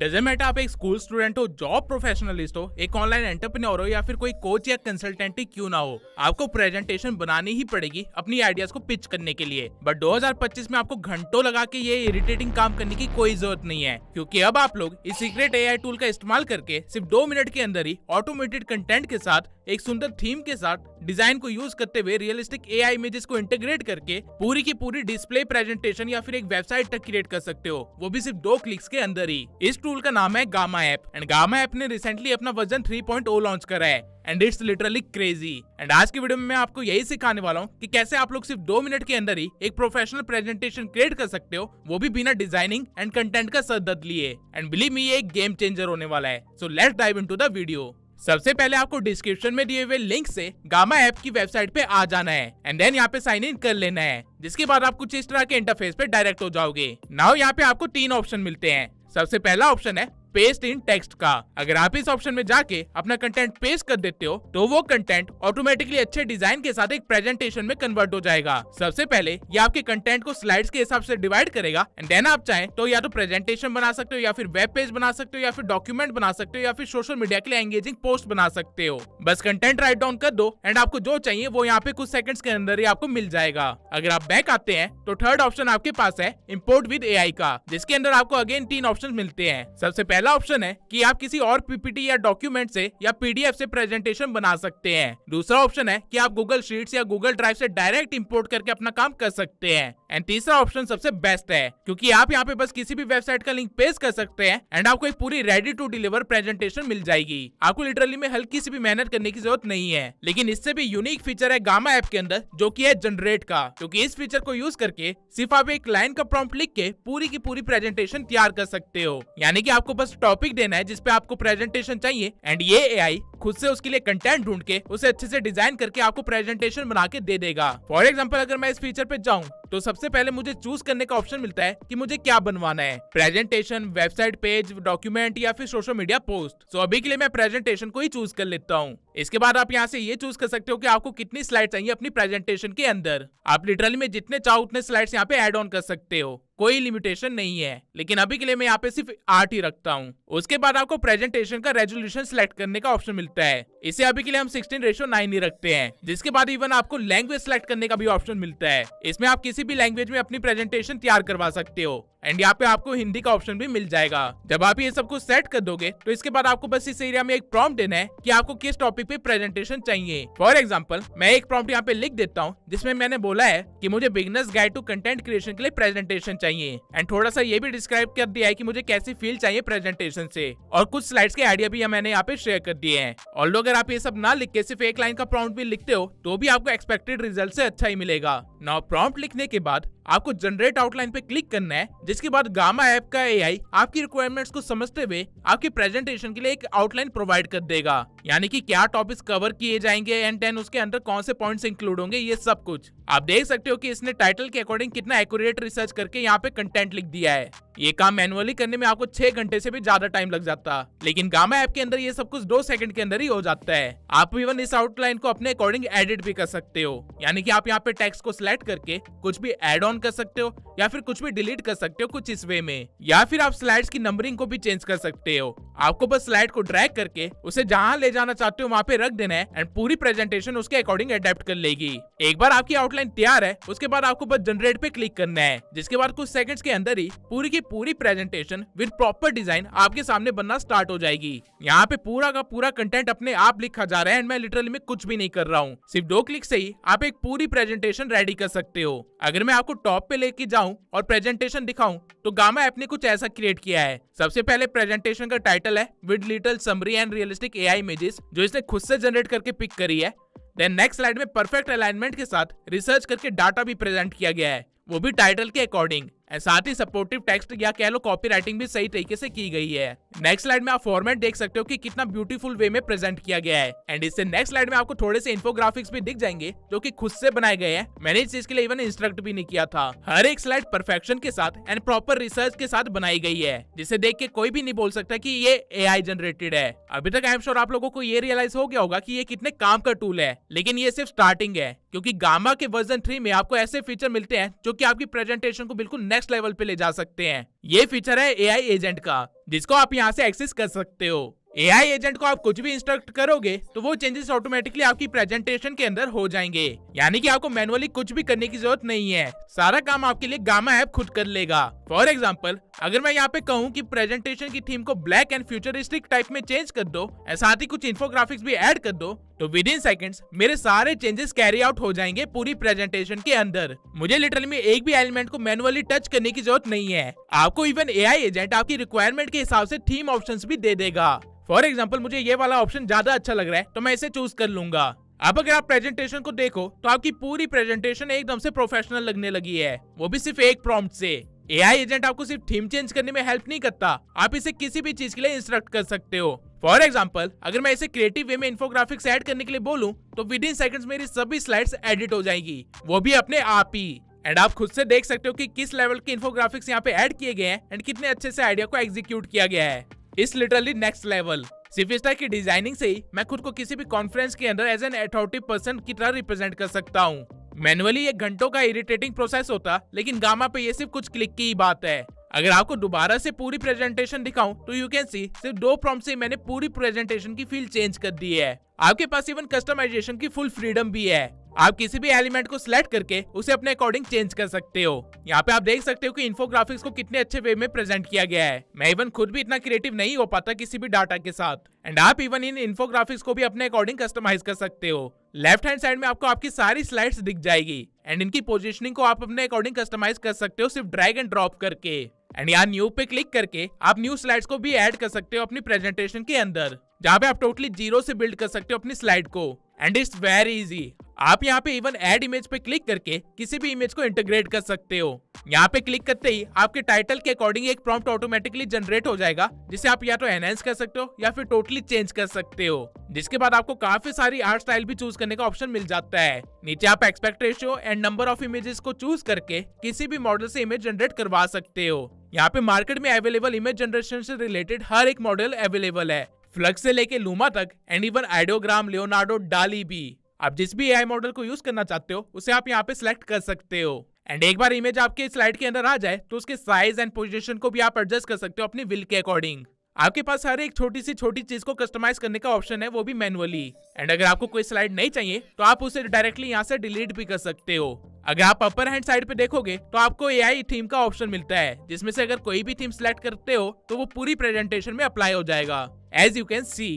Doesn't matter आप एक school student हो, जॉब प्रोफेशनलिस्ट हो, एक ऑनलाइन एंटरप्रेन्योर हो या फिर कोई कोच या कंसल्टेंट ही क्यों ना हो, आपको प्रेजेंटेशन बनानी ही पड़ेगी अपनी आइडियाज को पिच करने के लिए। बट 2025 में आपको घंटों लगा के ये इरिटेटिंग काम करने की कोई जरूरत नहीं है, क्योंकि अब आप लोग इस सीक्रेट एआई टूल का इस्तेमाल करके सिर्फ 2 मिनट के अंदर ही ऑटोमेटेड कंटेंट के साथ, एक सुंदर थीम के साथ, डिजाइन को यूज करते हुए रियलिस्टिक एआई इमेजेस को इंटीग्रेट करके पूरी की पूरी डिस्प्ले प्रेजेंटेशन या फिर एक वेबसाइट तक क्रिएट कर सकते हो, वो भी सिर्फ 2 क्लिक्स के अंदर ही। इस टूल का नाम है gamma app and gamma app ने रिसेंटली अपना वर्जन 3.0 लॉन्च करा है and it's literally crazy. And आज की वीडियो में मैं आपको यही सिखाने वाला हूँ कि कैसे आप लोग सिर्फ 2 मिनट के अंदर ही एक प्रोफेशनल प्रेजेंटेशन क्रिएट कर सकते हो, वो भी बिना डिजाइनिंग एंड कंटेंट का सर दर्द लिए। एंड बिलीव मी, ये एक गेम चेंजर होने वाला है। So let's dive into the video. सबसे पहले आपको डिस्क्रिप्शन में दिए हुए लिंक से गामा ऐप की वेबसाइट पे आ जाना है एंड देन यहाँ पे साइन इन कर लेना है, जिसके बाद आप कुछ इस तरह के इंटरफेस पे डायरेक्ट हो जाओगे। नाउ यहाँ पे आपको 3 ऑप्शन मिलते हैं। सबसे पहला ऑप्शन है पेस्ट इन टेक्स्ट का। अगर आप इस ऑप्शन में जाके अपना कंटेंट पेस्ट कर देते हो तो वो कंटेंट ऑटोमेटिकली अच्छे डिजाइन के साथ एक प्रेजेंटेशन में कन्वर्ट हो जाएगा। सबसे पहले ये आपके कंटेंट को स्लाइड्स के हिसाब से डिवाइड करेगा एंड देन आप चाहें तो या तो प्रेजेंटेशन बना सकते हो या फिर वेब पेज बना सकते हो या फिर डॉक्यूमेंट बना सकते हो या फिर सोशल मीडिया के लिए एंगेजिंग पोस्ट बना सकते हो। बस कंटेंट राइट डाउन कर दो एंड आपको जो चाहिए वो यहाँ पे कुछ सेकंड्स के अंदर ही आपको मिल जाएगा। अगर आप बैक आते हैं तो थर्ड ऑप्शन आपके पास है इंपोर्ट विद एआई का, जिसके अंदर आपको अगेन 3 ऑप्शन मिलते हैं। सबसे पहला ऑप्शन है कि आप किसी और पीपीटी या डॉक्यूमेंट से या पीडीएफ से प्रेजेंटेशन बना सकते हैं। दूसरा ऑप्शन है कि आप गूगल शीट्स या गूगल ड्राइव से डायरेक्ट इंपोर्ट करके अपना काम कर सकते हैं। एंड तीसरा ऑप्शन सबसे बेस्ट है, क्योंकि आप यहाँ पे बस किसी भी वेबसाइट का लिंक पेस्ट कर सकते हैं एंड आपको एक पूरी रेडी टू डिलीवर प्रेजेंटेशन मिल जाएगी। आपको लिटरली में हल्की सी भी मेहनत करने की जरूरत नहीं है। लेकिन इससे भी यूनिक फीचर है गामा ऐप के अंदर, जो कि है जनरेट का, क्योंकि इस फीचर को यूज करके सिर्फ आप एक लाइन का प्रॉम्प्ट लिख के पूरी की पूरी प्रेजेंटेशन तैयार कर सकते हो। यानी कि आपको बस टॉपिक देना है जिसपे आपको प्रेजेंटेशन चाहिए एंड ये एआई खुद से उसके लिए कंटेंट ढूंढ के उसे अच्छे से डिजाइन करके आपको प्रेजेंटेशन बना के दे देगा। फॉर एग्जांपल अगर मैं इस फीचर पे जाऊं तो सबसे पहले मुझे चूज करने का ऑप्शन मिलता है कि मुझे क्या बनवाना है, प्रेजेंटेशन, वेबसाइट पेज, डॉक्यूमेंट या फिर सोशल मीडिया पोस्ट। सो अभी के लिए मैं प्रेजेंटेशन को ही चूज कर लेता हूँ। इसके बाद आप यहाँ से ये चूज कर सकते हो कि आपको कितनी स्लाइड चाहिए अपनी प्रेजेंटेशन के अंदर। आप लिटरली में जितने चाहो उतने स्लाइड्स यहाँ पे ऐड ऑन कर सकते हो, कोई लिमिटेशन नहीं है। लेकिन अभी के लिए मैं यहाँ पे सिर्फ 8 ही रखता हूँ। उसके बाद आपको प्रेजेंटेशन का रेजोल्यूशन सिलेक्ट करने का ऑप्शन मिलता है। इसे अभी के लिए हम 16:9 ही रखते हैं। जिसके बाद इवन आपको लैंग्वेज सिलेक्ट करने का भी ऑप्शन मिलता है। इसमें आप किसी भी लैंग्वेज में अपनी प्रेजेंटेशन तैयार करवा सकते हो एंड यहाँ पे आपको हिंदी का ऑप्शन भी मिल जाएगा। जब आप ये सब कुछ सेट कर दोगे तो इसके बाद आपको बस इस एरिया में एक प्रॉम्प्ट देना है कि आपको किस टॉपिक पे प्रेजेंटेशन चाहिए। फॉर एग्जांपल मैं एक प्रॉम्प्ट यहाँ पे लिख देता हूँ जिसमें मैंने बोला है कि मुझे beginners guide to content creation के लिए प्रेजेंटेशन चाहिए एंड थोड़ा सा ये भी डिस्क्राइब कर दिया है कि मुझे कैसी फील चाहिए प्रेजेंटेशन से, और कुछ स्लाइड्स के आइडिया भी मैंने यहाँ पे शेयर कर दिए हैं। और अगर आप ये सब ना लिख के सिर्फ एक लाइन का प्रॉम्प्ट भी लिखते हो तो भी आपको एक्सपेक्टेड रिजल्ट से अच्छा ही मिलेगा। नाउ प्रॉम्प्ट लिखने के बाद आपको जनरेट आउटलाइन पे क्लिक करना है, जिसके बाद गामा ऐप का एआई आपकी रिक्वायरमेंट्स को समझते हुए आपकी प्रेजेंटेशन के लिए एक आउटलाइन प्रोवाइड कर देगा। यानी कि क्या टॉपिक्स कवर किए जाएंगे एंड देन उसके अंदर कौन से पॉइंट्स इंक्लूड होंगे, ये सब कुछ। आप देख सकते हो कि इसने टाइटल के अकॉर्डिंग कितना एक्यूरेट रिसर्च करके यहाँ पे कंटेंट लिख दिया है। ये काम मैनुअली करने में आपको 6 घंटे से भी ज्यादा टाइम लग जाता, लेकिन गामा ऐप के अंदर ये सब कुछ 2 सेकंड के अंदर ही हो जाता है। आप इवन इस आउटलाइन को अपने अकॉर्डिंग एडिट भी कर सकते हो, यानी कि आप यहाँ पे टेक्स्ट को सिलेक्ट करके कुछ भी ऐड ऑन कर सकते हो या फिर कुछ भी डिलीट कर सकते हो कुछ इस वे में, या फिर आप स्लाइड्स की नंबरिंग को भी चेंज कर सकते हो। आपको बस स्लाइड को ड्रैग करके उसे जहां ले जाना चाहते हो वहां पे रख देना है एंड पूरी प्रेजेंटेशन उसके अकॉर्डिंग अडेप्ट कर लेगी। एक बार आपकी आउटलाइन तैयार है उसके बाद आपको बस जनरेट पे क्लिक करना है, जिसके बाद कुछ सेकंड्स के अंदर ही पूरी की पूरी प्रेजेंटेशन विद प्रॉपर डिजाइन आपके सामने बनना स्टार्ट हो जाएगी। यहाँ पे पूरा का पूरा कंटेंट अपने आप लिखा जा रहा है एंड मैं लिटरली में कुछ भी नहीं कर रहा हूँ। सिर्फ 2 क्लिक से ही आप एक पूरी प्रेजेंटेशन रेडी कर सकते हो। अगर मैं आपको टॉप पे लेके जाऊं और प्रेजेंटेशन दिखाऊं तो गामा ऐप ने कुछ ऐसा क्रिएट किया है। सबसे पहले प्रेजेंटेशन का टाइटल है with little summary and realistic AI images, जो इसने खुद से जनरेट करके पिक करी है। देन नेक्स्ट स्लाइड में परफेक्ट अलाइनमेंट के साथ रिसर्च करके डाटा भी प्रेजेंट किया गया है, वो भी टाइटल के अकॉर्डिंग। साथ ही सपोर्टिव टेक्स्ट या कह लो कॉपी राइटिंग भी सही तरीके से की गई है। नेक्स्ट स्लाइड में आप फॉर्मेट देख सकते हो कि कितना ब्यूटीफुल वे में प्रेजेंट किया गया है एंड इससे नेक्स्ट स्लाइड में आपको थोड़े से इन्फोग्राफिक्स भी दिख जाएंगे जो कि खुद से बनाए गए हैं। मैंने इस चीज के लिए इवन इंस्ट्रक्ट भी नहीं किया था। हर एक स्लाइड परफेक्शन के साथ एंड प्रॉपर रिसर्च के साथ बनाई गई है, जिसे देख के कोई भी नहीं बोल सकता कि ये एआई जनरेटेड है। अभी तक आई एम श्योर आप लोगों को ये रियलाइज हो गया होगा कि ये कितने काम का टूल है, लेकिन ये सिर्फ स्टार्टिंग है, क्योंकि गामा के वर्जन 3 में आपको ऐसे फीचर मिलते हैं जो कि आपकी प्रेजेंटेशन को बिल्कुल नेक्स्ट नेक्स्ट लेवल पे ले जा सकते हैं। ये फीचर है एआई एजेंट का, जिसको आप यहाँ से एक्सेस कर सकते हो। एआई एजेंट को आप कुछ भी इंस्ट्रक्ट करोगे तो वो चेंजेस ऑटोमेटिकली आपकी प्रेजेंटेशन के अंदर हो जाएंगे, यानी कि आपको मैनुअली कुछ भी करने की जरूरत नहीं है। सारा काम आपके लिए गामा ऐप खुद कर लेगा। फॉर एग्जांपल, अगर मैं यहाँ पे कहूँ कि प्रेजेंटेशन की थीम को ब्लैक एंड फ्यूचरिस्टिक टाइप में चेंज कर दो, साथ ही कुछ इन्फोग्राफिक्स भी ऐड कर दो, तो विद इन सेकंड्स मेरे सारे चेंजेस कैरी आउट हो जाएंगे पूरी प्रेजेंटेशन के अंदर। मुझे लिटरली में एक भी एलिमेंट को मैनुअली टच करने की जरूरत नहीं है। आपको इवन एआई एजेंट आपकी रिक्वायरमेंट के हिसाब से थीम ऑप्शंस भी दे देगा। फॉर एग्जाम्पल, मुझे ये वाला ऑप्शन ज्यादा अच्छा लग रहा है तो मैं इसे चूज कर लूंगा। अब अगर आप प्रेजेंटेशन को देखो तो आपकी पूरी प्रेजेंटेशन एकदम से प्रोफेशनल लगने लगी है, वो भी सिर्फ एक प्रॉम्प्ट से। एआई एजेंट आपको सिर्फ थीम चेंज करने में हेल्प नहीं करता, आप इसे किसी भी चीज के लिए इंस्ट्रक्ट कर सकते हो। फॉर एग्जाम्पल, अगर मैं इसे क्रिएटिव वे में इन्फोग्राफिक्स ऐड करने के लिए बोलूं तो विद इन सेकंड्स मेरी सभी स्लाइड्स एडिट हो जाएगी, वो भी अपने आप ही। एंड आप खुद से देख सकते हो कि किस लेवल के इन्फोग्राफिक्स यहाँ पे ऐड किए गए हैं एंड कितने अच्छे से आइडिया को एग्जीक्यूट किया गया है। इस लिटरली नेक्स्ट लेवल। सिर्फ इस टाइप की डिजाइनिंग से ही मैं खुद को किसी भी कॉन्फ्रेंस के अंदर एज एन अथॉरिटी पर्सन की तरह रिप्रेजेंट कर सकता हूँ। मैनुअली ये घंटों का इरिटेटिंग प्रोसेस होता, लेकिन गामा पे ये सिर्फ कुछ क्लिक की ही बात है। अगर आपको दोबारा से पूरी प्रेजेंटेशन दिखाऊं तो यू कैन सी सिर्फ 2 प्रॉम्प्ट से मैंने पूरी प्रेजेंटेशन की फील चेंज कर दी है। आपके पास इवन कस्टमाइजेशन की फुल फ्रीडम भी है। आप किसी भी एलिमेंट को सिलेक्ट करके उसे अपने अकॉर्डिंग चेंज कर सकते हो। यहाँ पे आप देख सकते हो कि इन्फोग्राफिक्स को कितने अच्छे वे में प्रेजेंट किया गया है। मैं इवन खुद भी इतना क्रिएटिव नहीं हो पाता किसी भी डाटा के साथ। एंड आप इवन इन इन्फोग्राफिक्स को भी अपने अकॉर्डिंग कस्टमाइज कर सकते हो। लेफ्ट हैंड साइड में आपको आपकी सारी स्लाइड्स दिख जाएगी एंड इनकी पोजीशनिंग को आप अपने अकॉर्डिंग कस्टमाइज कर सकते हो सिर्फ ड्रैग एंड ड्रॉप करके। एंड यहाँ न्यू पे क्लिक करके आप न्यू स्लाइड्स को भी ऐड कर सकते हो अपनी प्रेजेंटेशन के अंदर, जहाँ पे आप टोटली जीरो से बिल्ड कर सकते हो अपनी स्लाइड को। And it's very easy. आप यहाँ पे इवन ऐड इमेज पे क्लिक करके किसी भी इमेज को इंटीग्रेट कर सकते हो। यहाँ पे क्लिक करते ही आपके टाइटल के अकॉर्डिंग एक प्रॉम्प्ट ऑटोमेटिकली जनरेट हो जाएगा, जिसे आप या तो एनहांस कर सकते हो या फिर टोटली चेंज कर सकते हो। जिसके बाद आपको काफी सारी आर्ट स्टाइल भी चूज करने का ऑप्शन मिल जाता है। नीचे आप aspect ratio and number of images को चूज करके किसी भी मॉडल से इमेज जनरेट करवा सकते हो। यहाँ पे मार्केट में अवेलेबल इमेज जनरेशन से रिलेटेड हर एक मॉडल अवेलेबल है, फ्लक्स से लेके लूमा तक एंड इवन आइडियोग्राम, लियोनार्डो, डाली भी। आप जिस भी एआई मॉडल को यूज करना चाहते हो उसे आप यहाँ पे सिलेक्ट कर सकते हो। एंड एक बार इमेज आपके स्लाइड के अंदर आ जाए तो उसके साइज एंड पोजीशन को भी आप एडजस्ट कर सकते हो अपनी विल के अकॉर्डिंग। आपके पास हर एक छोटी सी छोटी चीज को कस्टमाइज करने का ऑप्शन है, वो भी मैनुअली। एंड अगर आपको कोई स्लाइड नहीं चाहिए तो आप उसे डायरेक्टली यहाँ से डिलीट भी कर सकते हो। अगर आप अपर हैंड साइड पे देखोगे तो आपको एआई थीम का ऑप्शन मिलता है, जिसमें से अगर कोई भी थीम सिलेक्ट करते हो तो वो पूरी प्रेजेंटेशन में अप्लाई हो जाएगा, as you can see.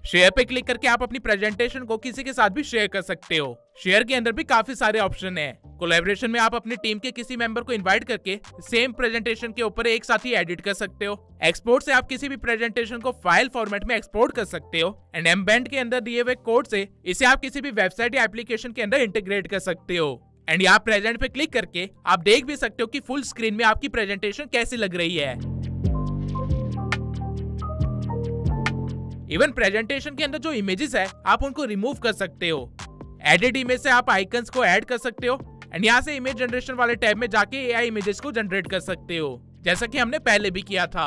Share पे क्लिक करके आप अपनी प्रेजेंटेशन को किसी के साथ भी शेयर कर सकते हो। शेयर के अंदर भी काफी सारे ऑप्शन हैं। कोलैबोरेशन में आप अपनी टीम के किसी मेंबर को इनवाइट करके सेम प्रेजेंटेशन के ऊपर एक साथ ही एडिट कर सकते हो। एक्सपोर्ट से आप किसी भी प्रेजेंटेशन को फाइल फॉर्मेट में एक्सपोर्ट कर सकते हो। एंड एम्बेड के अंदर दिए हुए कोड से इसे आप किसी भी वेबसाइट या एप्लीकेशन के अंदर इंटीग्रेट कर सकते हो। एंड यहाँ प्रेजेंट पे क्लिक करके आप देख भी सकते हो कि फुल स्क्रीन में आपकी प्रेजेंटेशन कैसी लग रही है। इवन प्रेजेंटेशन के अंदर जो इमेजेस है आप उनको रिमूव कर सकते हो। एडिट इमेज से आप आइकन्स को ऐड कर सकते हो एंड यहाँ से इमेज जनरेशन वाले टैब में जाके एआई इमेजेस को जनरेट कर सकते हो, जैसा कि हमने पहले भी किया था।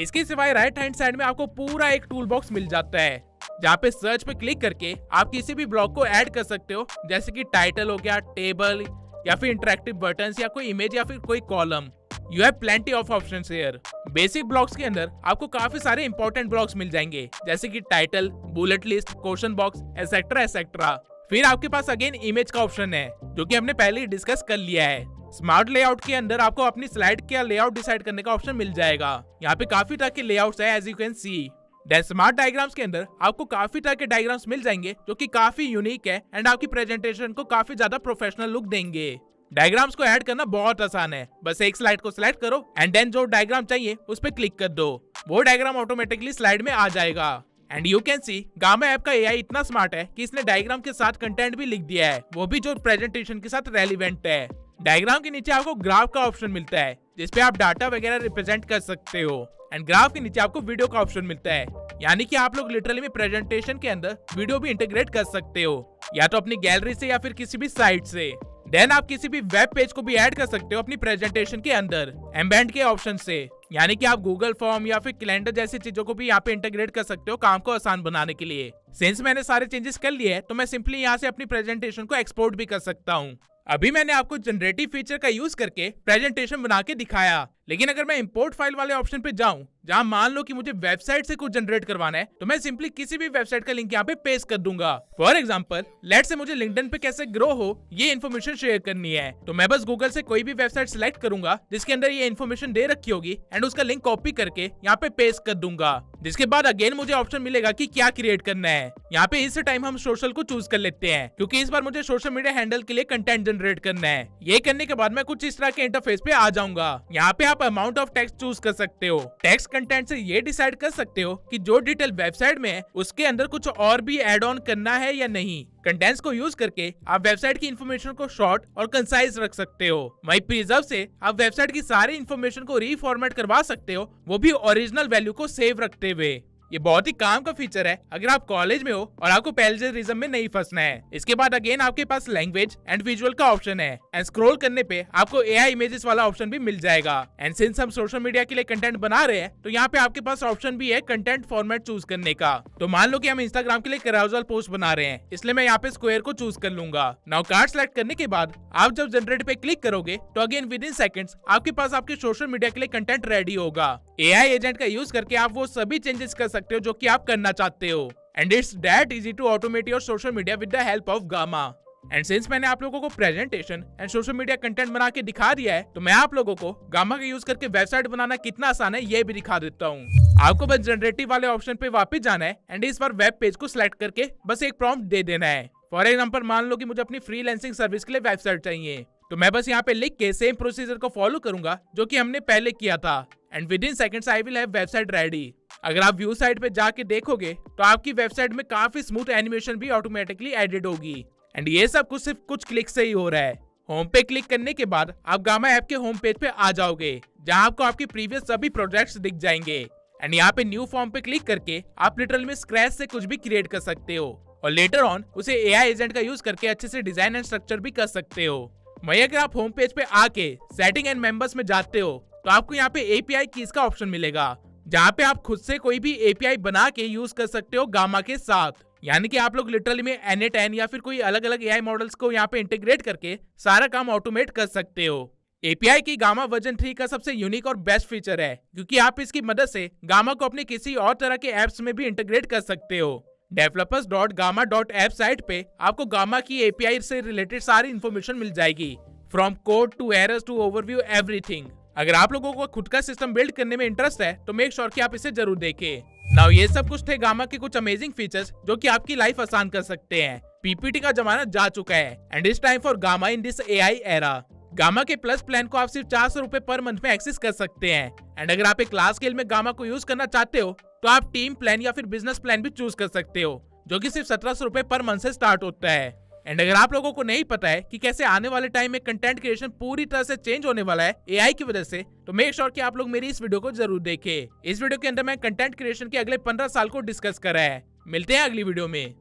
इसके सिवाय राइट हैंड साइड में आपको पूरा एक टूल बॉक्स मिल जाता है, जहाँ पे सर्च पे क्लिक करके आप किसी भी ब्लॉक को ऐड कर सकते हो, जैसे कि टाइटल हो गया, टेबल या फिर इंटरेक्टिव बटन्स या कोई इमेज या फिर कोई column. You have plenty of options here. Basic blocks के अंदर आपको काफी सारे इंपॉर्टेंट ब्लॉक्स मिल जाएंगे, जैसे कि title, bullet list, question box, etcetera etcetera. फिर आपके पास अगेन इमेज का ऑप्शन है, जो कि हमने पहले ही डिस्कस कर लिया है। स्मार्ट लेआउट के अंदर आपको अपनी स्लाइड का लेआउट डिसाइड करने का ऑप्शन मिल जाएगा। यहाँ पे काफी तरह के लेआउट्स है, as you can see. Smart diagrams के अंदर आपको काफी तरह के डायग्राम्स मिल जाएंगे, जो कि काफी यूनिक है एंड आपकी प्रेजेंटेशन को काफी ज्यादा प्रोफेशनल लुक देंगे। डायग्राम्स को ऐड करना बहुत आसान है, बस एक स्लाइड को सिलेक्ट करो एंड देन जो डायग्राम चाहिए उस पर क्लिक कर दो, वो डायग्राम ऑटोमेटिकली स्लाइड में आ जाएगा। And you can C gamma app का एआई इतना स्मार्ट है कि इसने डायग्राम के साथ कंटेंट भी लिख दिया है, वो भी जो प्रेजेंटेशन के साथ रेलिवेंट है। डायग्राम के नीचे आपको ग्राफ का ऑप्शन मिलता है, जिसपे आप डाटा वगैरह रिप्रेजेंट कर सकते हो। एंड ग्राफ के नीचे आपको वीडियो का ऑप्शन मिलता है, यानी कि आप लोग लिटरली में प्रेजेंटेशन के अंदर वीडियो भी इंटीग्रेट कर सकते हो, या तो अपनी गैलरी से या फिर किसी भी साइट से। देन आप किसी भी वेब पेज को भी ऐड कर सकते हो अपनी प्रेजेंटेशन के अंदर एम्बेड के ऑप्शन से, यानी कि आप गूगल फॉर्म या फिर कैलेंडर जैसी चीजों को भी यहाँ पे इंटीग्रेट कर सकते हो काम को आसान बनाने के लिए। सिंस मैंने सारे चेंजेस कर लिए हैं, तो मैं सिंपली यहाँ से अपनी प्रेजेंटेशन को एक्सपोर्ट भी कर सकता हूँ। अभी मैंने आपको जनरेटिव फीचर का यूज करके प्रेजेंटेशन बना के दिखाया, लेकिन अगर मैं इंपोर्ट फाइल वाले ऑप्शन पे जाऊं, जहां मान लो कि मुझे वेबसाइट से कुछ जनरेट करवाना है, तो मैं सिंपली किसी भी वेबसाइट का लिंक यहाँ पे पेस्ट कर दूंगा। फॉर एग्जांपल, लेट्स से मुझे लिंक्डइन पे कैसे ग्रो हो ये इन्फॉर्मेशन शेयर करनी है, तो मैं बस गूगल से कोई भी वेबसाइट सिलेक्ट करूंगा जिसके अंदर ये इन्फॉर्मेशन दे रखी होगी एंड उसका लिंक कॉपी करके यहाँ पे पेस्ट कर दूंगा। जिसके बाद अगेन मुझे ऑप्शन मिलेगा कि क्या क्रिएट करना है। यहाँ पे इस टाइम हम सोशल को चूज कर लेते हैं, क्योंकि इस बार मुझे सोशल मीडिया हैंडल के लिए कंटेंट जनरेट करना है। ये करने के बाद मैं कुछ इस तरह के इंटरफेस पे आ जाऊंगा। यहाँ पे आप अमाउंट ऑफ टेक्स्ट चूज कर सकते हो। टेक्स्ट कंटेंट से ये डिसाइड कर सकते हो कि जो डिटेल वेबसाइट में है उसके अंदर कुछ और भी एड ऑन करना है या नहीं। कंटेंट्स को यूज करके आप वेबसाइट की इन्फॉर्मेशन को शॉर्ट और कंसाइज रख सकते हो। वहीं प्रिजर्व से आप वेबसाइट की सारी इन्फॉर्मेशन को रीफॉर्मेट करवा सकते हो, वो भी ओरिजिनल वैल्यू को सेव रखते हुए। ये बहुत ही काम का फीचर है अगर आप कॉलेज में हो और आपको प्लेजरिज्म में नहीं फंसना है। इसके बाद अगेन आपके पास लैंग्वेज एंड विजुअल का ऑप्शन है एंड स्क्रॉल करने पे आपको एआई इमेजेस वाला ऑप्शन भी मिल जाएगा। एंड सिंस हम सोशल मीडिया के लिए कंटेंट बना रहे हैं, तो यहाँ पे आपके पास ऑप्शन भी है कंटेंट फॉर्मेट चूज करने का। तो मान लो कि हम इंस्टाग्राम के लिए कैरोसेल पोस्ट बना रहे हैं, इसलिए मैं यहाँ पे स्क्वायर को चूज कर लूंगा। नाउ कार्ड सेलेक्ट करने के बाद आप जब जनरेट पे क्लिक करोगे तो अगेन विद इन सेकंड्स आपके पास आपके सोशल मीडिया के लिए कंटेंट रेडी होगा। एआई एजेंट का यूज करके आप वो सभी चेंजेस कर सकते हो जो कि आप करना चाहते हो। And it's that easy to automate your social media with the help of Gamma. And since मैंने आप लोगों को presentation and social media content बना के दिखा दिया है, तो मैं आप लोगों को गामा का यूज करके वेबसाइट बनाना कितना आसान है ये भी दिखा देता हूँ। आपको बस जनरेटिव वाले ऑप्शन पे वापस जाना है एंड इस बार वेब पेज को सिलेक्ट करके बस एक प्रॉम्प्ट दे देना है। फॉर एग्जाम्पल, मान लो कि मुझे अपनी फ्रीलांसिंग सर्विस के लिए वेबसाइट चाहिए, तो मैं बस यहाँ पे लिख के सेम प्रोसीजर को फॉलो करूंगा जो कि हमने पहले किया था and with in seconds I will have website ready. अगर आप व्यू साइट पे जाके देखोगे तो आपकी वेबसाइट में काफी स्मूथ एनिमेशन भी ऑटोमेटिकली एडिट होगी। एंड ये सब कुछ सिर्फ कुछ क्लिक से ही हो रहा है। होम पे क्लिक करने के बाद आप गामा ऐप के होम पेज पे आ जाओगे, जहां आपको आपके प्रीवियस सभी प्रोजेक्ट्स दिख जाएंगे। एंड यहाँ पे न्यू फॉर्म पे क्लिक करके आप लिटरली में स्क्रैच से कुछ भी क्रिएट कर सकते हो और लेटर ऑन उसे एआई एजेंट का यूज करके अच्छे से डिजाइन एंड स्ट्रक्चर भी कर सकते हो। वहीं अगर आप होम पेज पे आके सेटिंग एंड मेंबर्स में जाते हो, तो आपको यहाँ पे एपीआई कीज का ऑप्शन मिलेगा, जहाँ पे आप खुद से कोई भी एपीआई बना के यूज कर सकते हो गामा के साथ। यानी कि आप लोग लिटरली में N8N या फिर कोई अलग अलग एआई मॉडल्स को यहाँ पे इंटीग्रेट करके सारा काम ऑटोमेट कर सकते हो। एपीआई की गामा वर्जन 3 का सबसे यूनिक और बेस्ट फीचर है, क्योंकि आप इसकी मदद से गामा को अपने किसी और तरह के एप्स में भी इंटीग्रेट कर सकते हो। developers.gamma.app साइट पे आपको गामा की एपीआई से रिलेटेड सारी इंफॉर्मेशन मिल जाएगी, from code to errors to overview everything. अगर आप लोगों को खुद का सिस्टम बिल्ड करने में इंटरेस्ट है, तो मेक श्योर कि आप इसे जरूर देखें। नाउ ये सब कुछ थे गामा के कुछ अमेजिंग फीचर्स जो कि आपकी लाइफ आसान कर सकते हैं। पीपीटी का जमाना जा चुका है and it's time for gamma in this AI era. Gamma के प्लस प्लान को आप सिर्फ 400 रुपए पर मंथ में एक्सेस कर सकते हैं। एंड अगर आप एक लार्ज स्केल में गामा को यूज करना चाहते हो, तो आप टीम प्लान या फिर बिजनेस प्लान भी चूज कर सकते हो, जो कि सिर्फ 1700 रुपए पर मंथ से स्टार्ट होता है। एंड अगर आप लोगों को नहीं पता है कि कैसे आने वाले टाइम में कंटेंट क्रिएशन पूरी तरह से चेंज होने वाला है एआई की वजह से, तो मेक श्योर कि आप लोग मेरी इस वीडियो को जरूर देखें। इस वीडियो के अंदर मैं कंटेंट क्रिएशन के अगले 15 साल को डिस्कस कर रहा है। मिलते हैं अगली वीडियो में।